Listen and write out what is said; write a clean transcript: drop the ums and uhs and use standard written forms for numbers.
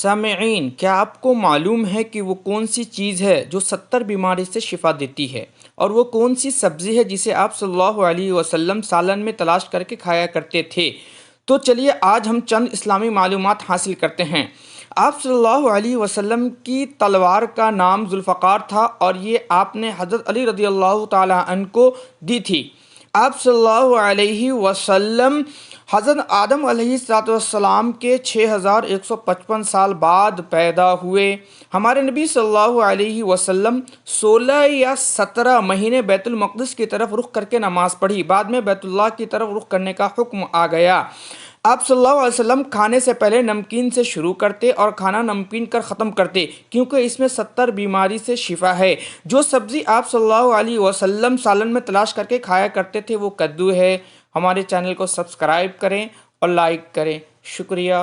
سامعین، کیا آپ کو معلوم ہے کہ وہ کون سی چیز ہے جو 70 بیماری سے شفا دیتی ہے؟ اور وہ کون سی سبزی ہے جسے آپ صلی اللہ علیہ وسلم سالن میں تلاش کر کے کھایا کرتے تھے؟ تو چلیے آج ہم چند اسلامی معلومات حاصل کرتے ہیں۔ آپ صلی اللہ علیہ وسلم کی تلوار کا نام ذوالفقار تھا اور یہ آپ نے حضرت علی رضی اللہ تعالیٰ عنہ کو دی تھی۔ آپ صلی اللہ علیہ وسلم حضرت آدم علیہ السلام کے 6155 سال بعد پیدا ہوئے۔ ہمارے نبی صلی اللہ علیہ وسلم 16 یا 17 مہینے بیت المقدس کی طرف رخ کر کے نماز پڑھی، بعد میں بیت اللہ کی طرف رخ کرنے کا حکم آ گیا۔ آپ صلی اللہ علیہ وسلم کھانے سے پہلے نمکین سے شروع کرتے اور کھانا نمکین کر ختم کرتے، کیونکہ اس میں 70 بیماری سے شفا ہے۔ جو سبزی آپ صلی اللہ علیہ وسلم سالن میں تلاش کر کے کھایا کرتے تھے وہ کدو ہے۔ ہمارے چینل کو سبسکرائب کریں اور لائک کریں۔ شکریہ۔